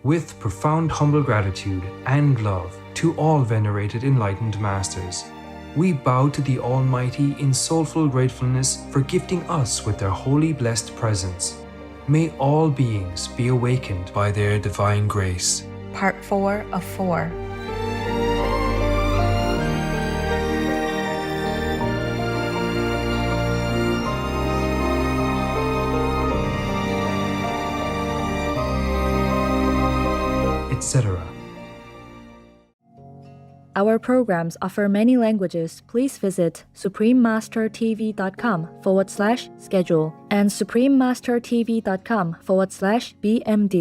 with profound humble gratitude and love to all venerated enlightened masters. We bow to the Almighty in soulful gratefulness for gifting us with their holy blessed presence. May all beings be awakened by their divine grace. Part 4 of 4. Etc. Our programs offer many languages. Please visit suprememastertv.com/schedule and suprememastertv.com/BMD.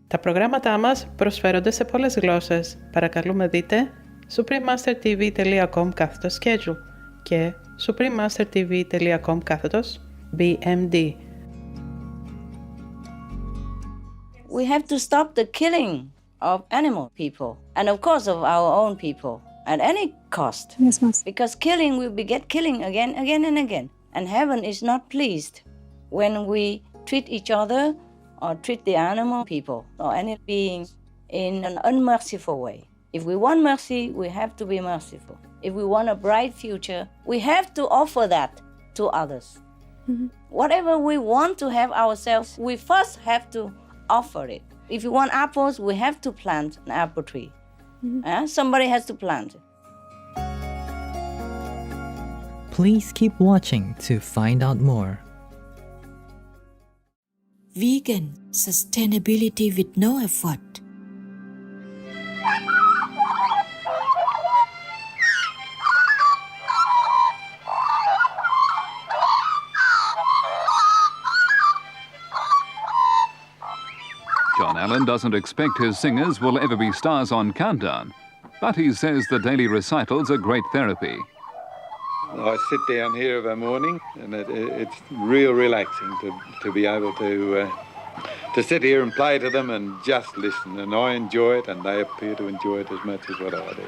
Τα προγράμματά μας προσφέρονται σε πολλές γλώσσες. Παρακαλούμε δείτε suprememastertv.com/schedule και suprememastertv.com/BMD. We have to stop the killing of animal people and of course of our own people at any cost. Yes, Master. Because killing will beget killing again and again. And heaven is not pleased when we treat each other or treat the animal people or any being in an unmerciful way. If we want mercy, we have to be merciful. If we want a bright future, we have to offer that to others. Mm-hmm. Whatever we want to have ourselves, we first have to offer it. If you want apples, we have to plant an apple tree. Mm-hmm. Somebody has to plant it. Please keep watching to find out more. Vegan sustainability with no effort. John Allen doesn't expect his singers will ever be stars on Countdown, but he says the daily recitals are great therapy. I sit down here of a morning and it's real relaxing to be able to sit here and play to them and just listen, and I enjoy it and they appear to enjoy it as much as what I do.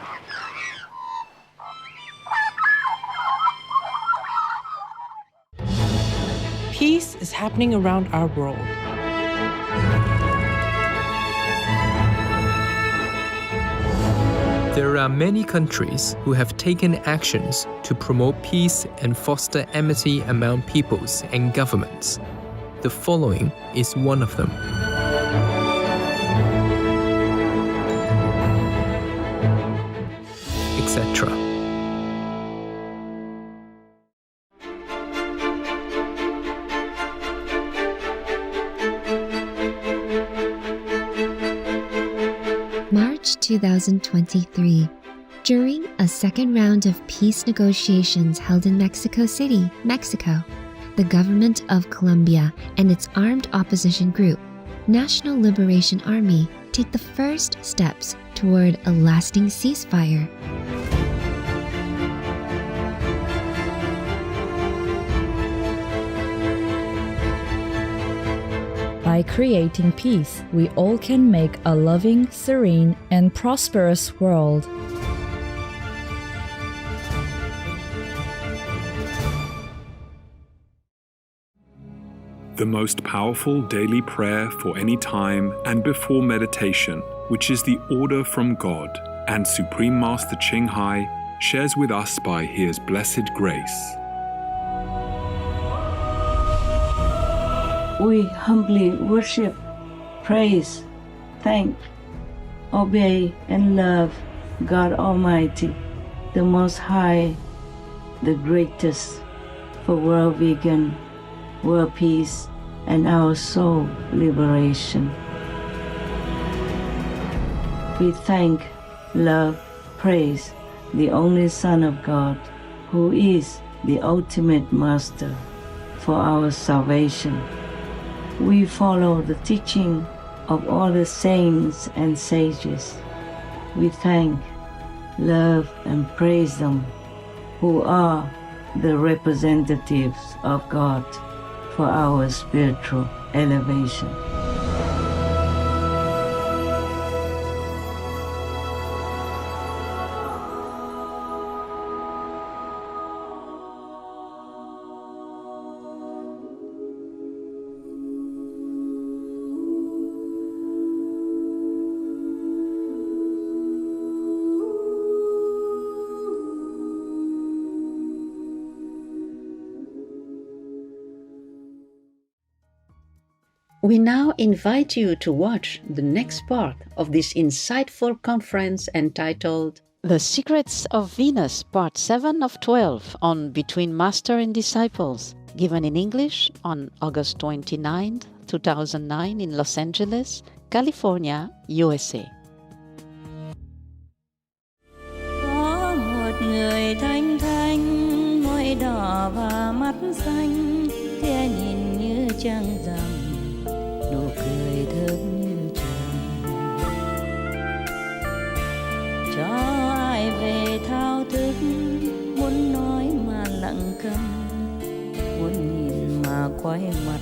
Peace is happening around our world. There are many countries who have taken actions to promote peace and foster amity among peoples and governments. The following is one of them. Etc. March 2023. During a second round of peace negotiations held in Mexico City, Mexico, the government of Colombia and its armed opposition group, National Liberation Army, take the first steps toward a lasting ceasefire. By creating peace, we all can make a loving, serene, and prosperous world. The most powerful daily prayer for any time and before meditation, which is the order from God, and Supreme Master Ching Hai shares with us by His blessed grace. We humbly worship, praise, thank, obey, and love God Almighty, the Most High, the greatest, for world vegan, world peace, and our soul liberation. We thank, love, praise the only Son of God, who is the ultimate Master for our salvation. We follow the teaching of all the saints and sages. We thank, love, and praise them, who are the representatives of God for our spiritual elevation. We now invite you to watch the next part of this insightful conference entitled The Secrets of Venus, Part 7 of 12 on Between Master and Disciples, given in English on August 29, 2009 in Los Angeles, California, USA. Có một người thanh thanh, môi đỏ và mắt xanh, tia nhìn như trăng rằm, nụ cười thơm như trầm. Cho ai về thao thức, muốn nói mà lặng câm, muốn nhìn mà quay mặt,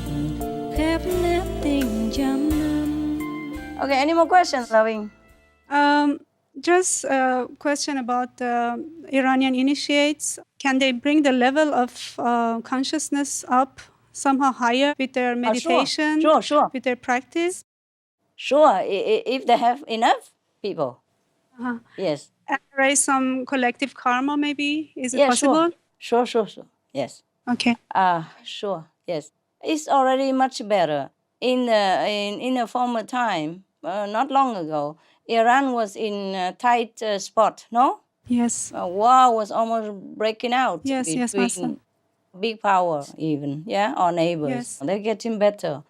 khép nép tình trăm năm. Okay, any more questions, Loving? Just a question about Iranian initiates. Can they bring the level of consciousness up somehow higher with their meditation, Sure. with their practice? Sure, if they have enough people. Yes. And raise some collective karma, maybe? Is it Yeah, possible? Sure. Yes. Okay. Sure. Yes. It's already much better. In a former time, not long ago, Iran was in a tight spot, no? Yes. War was almost breaking out Yes, Master. between big power even, or neighbors. Yes. They're getting better.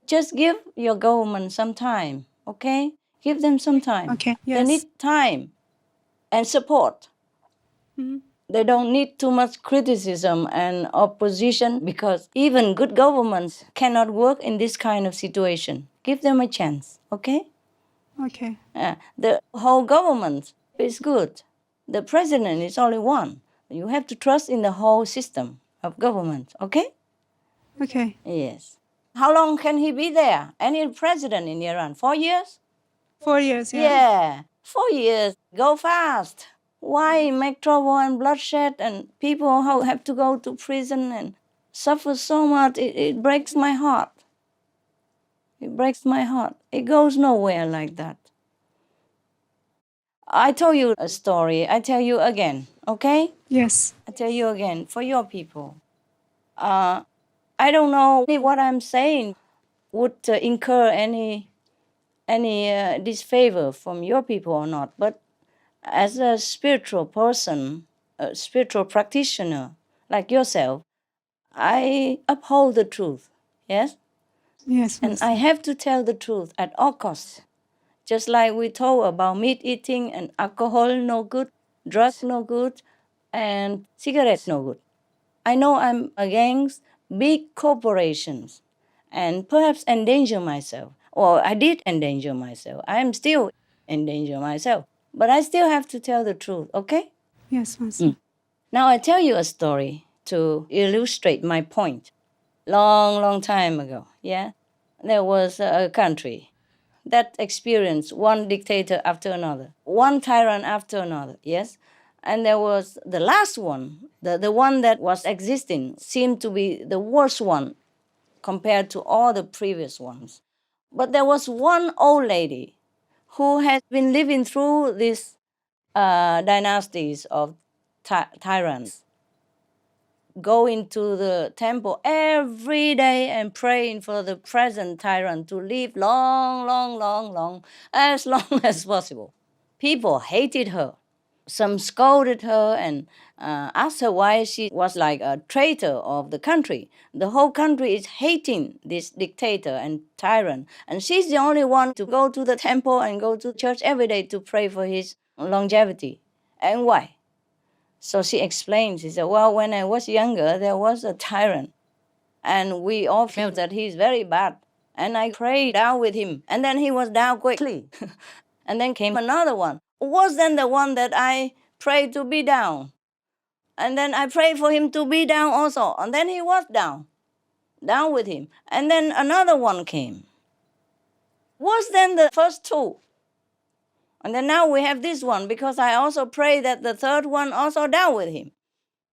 Just give your government some time, okay? Give them some time. Okay, They yes. need time and support. Mhm. They don't need too much criticism and opposition because even good governments cannot work in this kind of situation. Give them a chance, okay? Okay. The whole government is good. The president is only one. You have to trust in the whole system of government, okay? Okay. Yes. How long can he be there? Any president in Iran? 4 years? 4 years, Yeah, 4 years. Go fast. Why make trouble and bloodshed and people who have to go to prison and suffer so much? It breaks my heart. It breaks my heart. It goes nowhere like that. I told you a story. I tell you again, okay? Yes. I tell you again, for your people. I don't know if what I'm saying would incur any disfavor from your people or not, but as a spiritual person, a spiritual practitioner like yourself, I uphold the truth, yes? Yes, And I have to tell the truth at all costs. Just like we told about meat eating and alcohol no good, drugs no good, and cigarettes no good. I know I'm against big corporations and perhaps endanger myself. Or I did endanger myself. I am still in danger myself. But I still have to tell the truth, okay? Yes, Master. Now I tell you a story to illustrate my point. Long time ago, there was a country that experienced one dictator after another, one tyrant after another, yes? And there was the last one, the one that was existing, seemed to be the worst one compared to all the previous ones. But there was one old lady who has been living through these dynasties of tyrants, going to the temple every day and praying for the present tyrant to live long, as long as possible. People hated her. Some scolded her and asked her why she was like a traitor of the country. The whole country is hating this dictator and tyrant, and she's the only one to go to the temple and go to church every day to pray for his longevity. And why? So she explained, she said, well, when I was younger, there was a tyrant, and we all felt that he's very bad. And I prayed down with him, and then he was down quickly. And then came another one, worse than the one that I prayed to be down. And then I prayed for him to be down also, and then he was down with him. And then another one came, worse than the first two. And then now we have this one, because I also pray that the third one also down with him.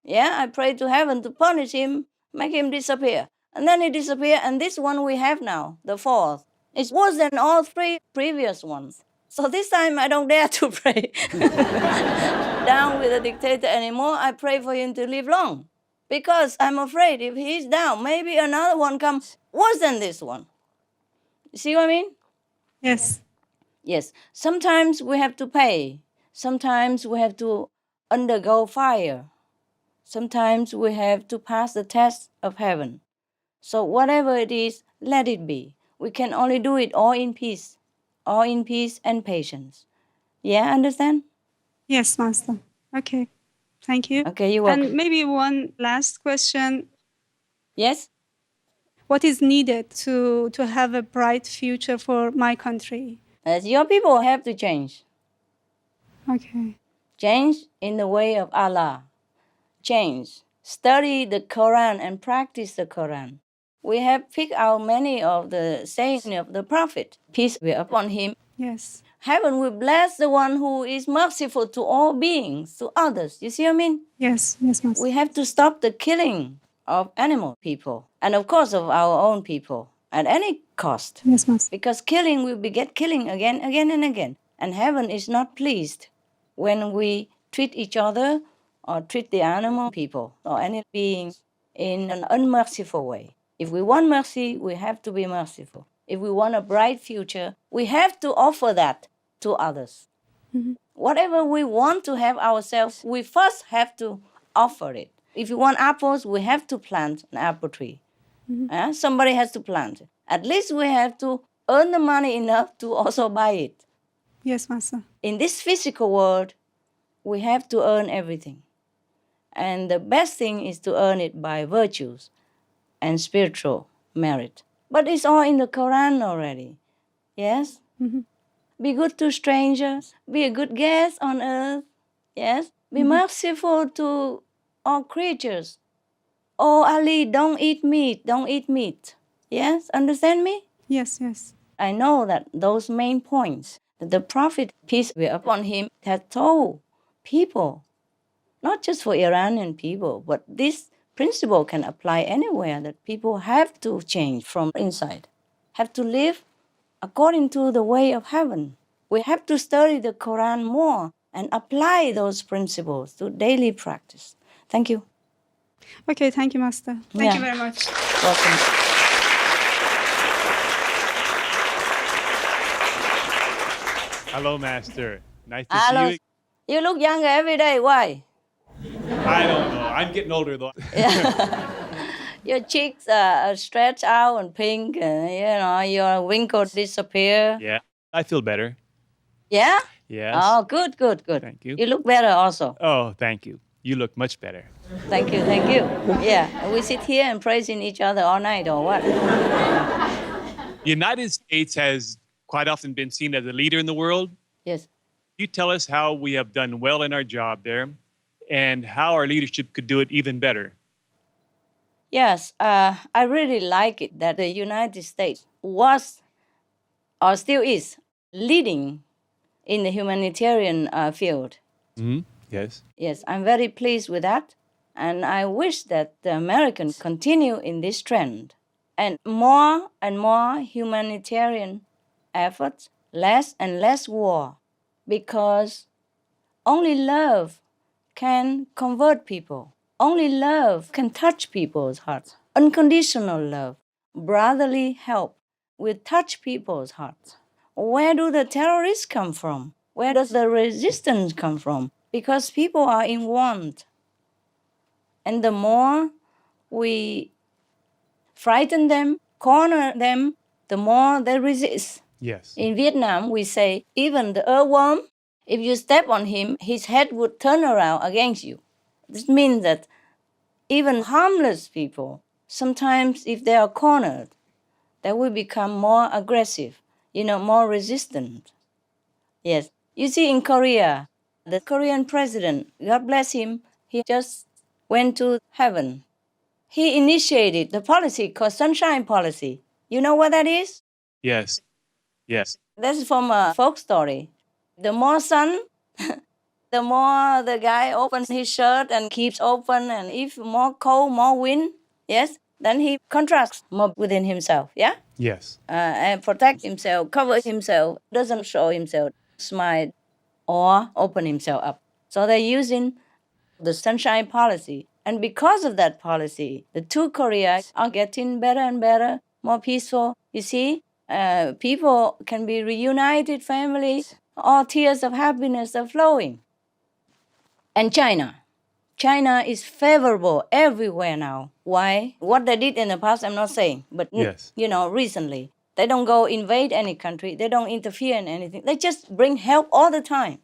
I pray to heaven to punish him, make him disappear. And then he disappeared, and this one we have now, the fourth, is worse than all three previous ones. So this time I don't dare to pray down with the dictator anymore. I pray for him to live long, because I'm afraid if he's down, maybe another one comes worse than this one. You see what I mean? Yes. Yes. Sometimes we have to pay. Sometimes we have to undergo fire. Sometimes we have to pass the test of heaven. So whatever it is, let it be. We can only do it all in peace and patience. Yeah, understand? Yes, Master. Okay. Thank you. Okay, you're welcome. And maybe one last question. Yes? What is needed to have a bright future for my country? As your people have to change. Okay. Change in the way of Allah. Change. Study the Quran and practice the Quran. We have picked out many of the sayings of the Prophet. Peace be upon him. Yes. Heaven will bless the one who is merciful to all beings, to others. You see what I mean? Yes, yes, Master. We have to stop the killing of animal people and, of course, of our own people at any cost. Yes, Master. Because killing will beget killing again and again. And heaven is not pleased when we treat each other or treat the animal people or any being in an unmerciful way. If we want mercy, we have to be merciful. If we want a bright future, we have to offer that to others. Mm-hmm. Whatever we want to have ourselves, we first have to offer it. If you want apples, we have to plant an apple tree. Mm-hmm. Somebody has to plant it. At least we have to earn the money enough to also buy it. Yes, Master. In this physical world, we have to earn everything. And the best thing is to earn it by virtues and spiritual merit. But it's all in the Quran already. Yes? Mm-hmm. Be good to strangers. Be a good guest on earth. Yes? Be merciful to all creatures. Oh, Ali, don't eat meat. Don't eat meat. Yes? Understand me? Yes, yes. I know that those main points that the Prophet, peace be upon him, had told people, not just for Iranian people, but this principle can apply anywhere, that people have to change from inside, have to live according to the way of heaven. We have to study the Quran more and apply those principles to daily practice. Thank you. Okay, thank you, Master. Thank you very much. Welcome. Hello, Master. Nice to Hello. see you. You look younger every day. Why? I don't know. I'm getting older, though. Your cheeks are stretched out and pink, and your wrinkles disappear. Yeah, I feel better. Yeah? Yes. Oh, good. Thank you. You look better also. Oh, thank you. You look much better. Thank you. Yeah, we sit here and praising each other all night or what? The United States has quite often been seen as a leader in the world. Yes. You tell us how we have done well in our job there and how our leadership could do it even better. Yes, I really like it that the United States was or still is leading in the humanitarian field. Mm-hmm. Yes. Yes, I'm very pleased with that. And I wish that the Americans continue in this trend. And more humanitarian efforts, less and less war. Because only love can convert people. Only love can touch people's hearts. Unconditional love, brotherly help will touch people's hearts. Where do the terrorists come from? Where does the resistance come from? Because people are in want. And the more we frighten them, corner them, the more they resist. Yes. In Vietnam, we say, even the earthworm, if you step on him, his head would turn around against you. This means that even harmless people, sometimes if they are cornered, they will become more aggressive, more resistant. Yes. You see, in Korea, the Korean president, God bless him, he just went to heaven. He initiated the policy called Sunshine Policy. You know what that is? Yes. That's from a folk story. The more sun, the more the guy opens his shirt and keeps open, and if more cold, more wind, yes, then he contracts more within himself, yeah? Yes. And protect himself, cover himself, doesn't show himself, smile, or open himself up. So they're using the Sunshine Policy. And because of that policy, the two Koreas are getting better and better, more peaceful. You see, people can be reunited, families, all tears of happiness are flowing. And China is favorable everywhere now. Why? What they did in the past, I'm not saying, but Yes. Recently, they don't go invade any country. They don't interfere in anything. They just bring help all the time.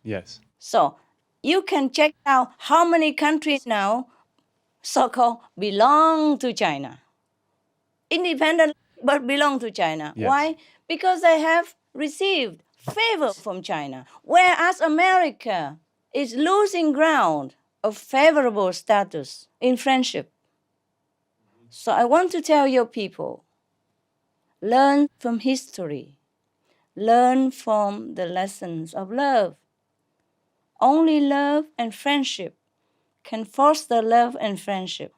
Yes. So you can check out how many countries now, so-called, belong to China. Independent, but belong to China. Yes. Why? Because they have received favor from China, whereas America is losing ground of favorable status in friendship. So I want to tell your people, learn from history. Learn from the lessons of love. Only love and friendship can foster love and friendship.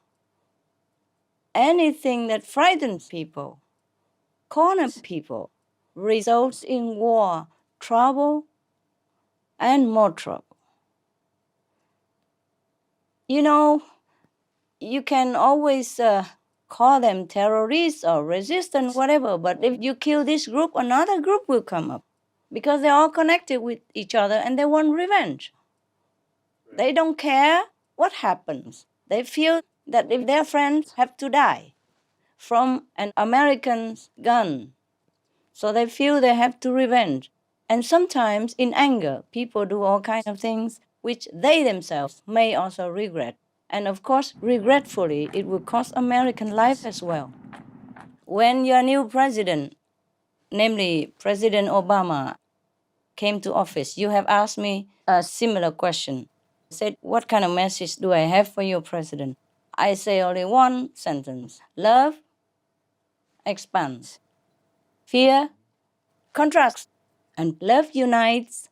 Anything that frightens people, corners people, results in war, trouble, and more trouble. You can always call them terrorists or resistant, whatever, but if you kill this group, another group will come up because they're all connected with each other and they want revenge. They don't care what happens. They feel that if their friends have to die from an American's gun, so they feel they have to revenge. And sometimes in anger, people do all kinds of things which they themselves may also regret. And of course, regretfully, it will cost American life as well. When your new president, namely President Obama, came to office, you have asked me a similar question. Said, what kind of message do I have for your president? I say only one sentence. Love expands. Fear contracts. And love unites,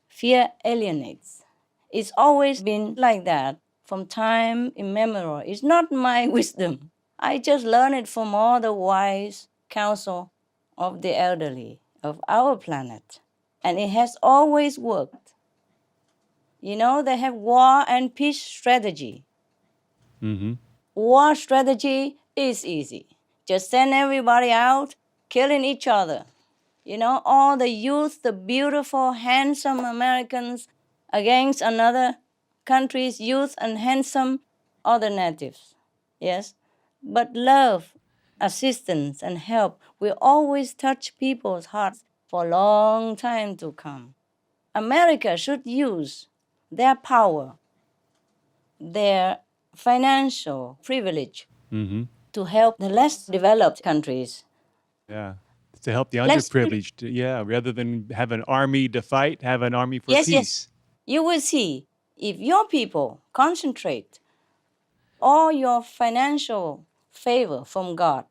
fear alienates. It's always been like that from time immemorial. It's not my wisdom. I just learned it from all the wise counsel of the elderly of our planet. And it has always worked. They have war and peace strategy. Mm-hmm. War strategy is easy. Just send everybody out, killing each other. All the youth, the beautiful, handsome Americans against another country's youth and handsome other natives. Yes? But love, assistance, and help will always touch people's hearts for a long time to come. America should use their power, their financial privilege to help the less developed countries. Yeah. To help the underprivileged. Yeah. Rather than have an army to fight, have an army for peace. Yes. You will see, if your people concentrate all your financial favor from God,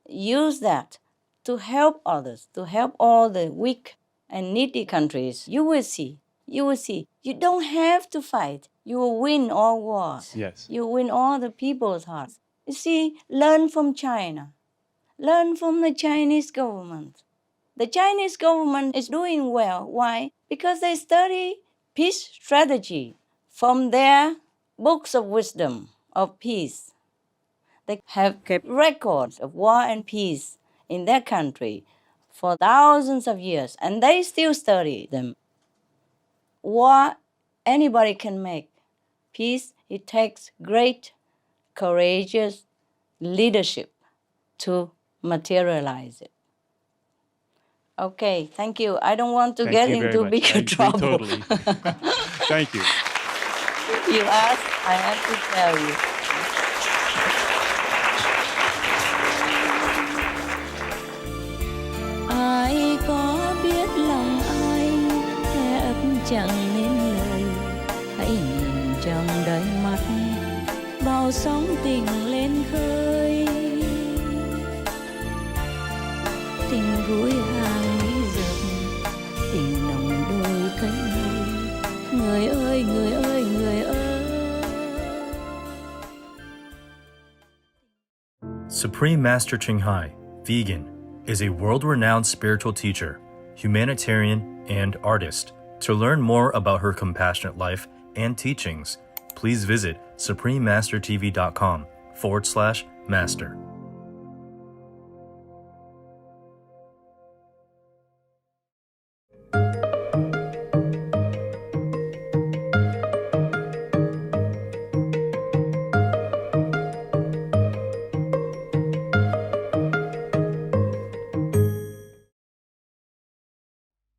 use that to help others, to help all the weak and needy countries, you will see. You don't have to fight. You will win all wars. Yes. You win all the people's hearts. You see, learn from China. Learn from the Chinese government. The Chinese government is doing well. Why? Because they study peace strategy from their books of wisdom of peace. They have kept records of war and peace in their country for thousands of years, and they still study them. War, anybody can make. Peace, it takes great, courageous leadership to materialize it. Okay, thank you. I don't want to get into bigger trouble. Totally. Thank you. You asked, I have to tell you. Ai có biết lòng ai thép chẳng nên lời, hãy nhìn trong đáy mắt bao sóng tình lên khơi. Tình vui hàng lý dập, tình nồng đôi cánh môi. Người ơi, người ơi, người ơi. Supreme Master Ching Hai, vegan, is a world-renowned spiritual teacher, humanitarian, and artist. To learn more about her compassionate life and teachings, please visit suprememastertv.com/master.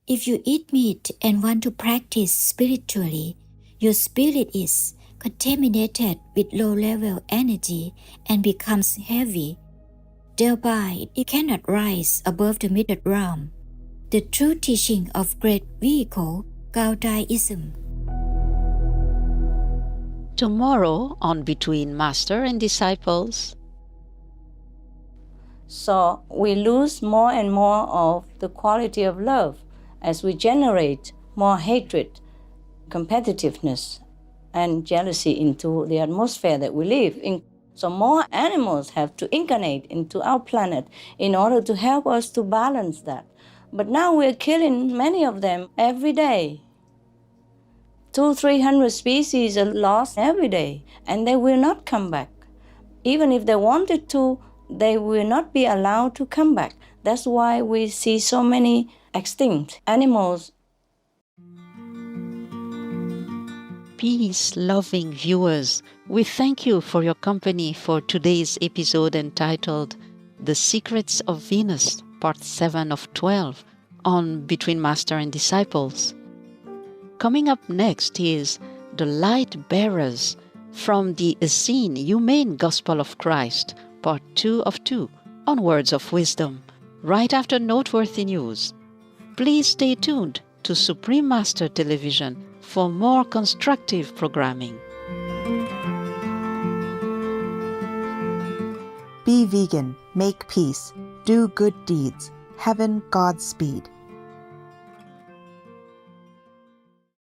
If you eat meat and want to practice spiritually, your spirit is contaminated with low-level energy and becomes heavy. Thereby, it cannot rise above the middle realm. The true teaching of great vehicle, Gaudaiism. Tomorrow on Between Master and Disciples. So we lose more and more of the quality of love as we generate more hatred, competitiveness, and jealousy into the atmosphere that we live in. So more animals have to incarnate into our planet in order to help us to balance that. But now we're killing many of them every day. 200-300 species are lost every day, and they will not come back. Even if they wanted to, they will not be allowed to come back. That's why we see so many extinct animals. Peace-loving viewers, we thank you for your company for today's episode entitled The Secrets of Venus, Part 7 of 12, on Between Master and Disciples. Coming up next is The Light Bearers from the Essene Humane Gospel of Christ, Part 2 of 2, on Words of Wisdom, right after noteworthy news. Please stay tuned to Supreme Master Television for more constructive programming. Be vegan, make peace, do good deeds. Heaven Godspeed.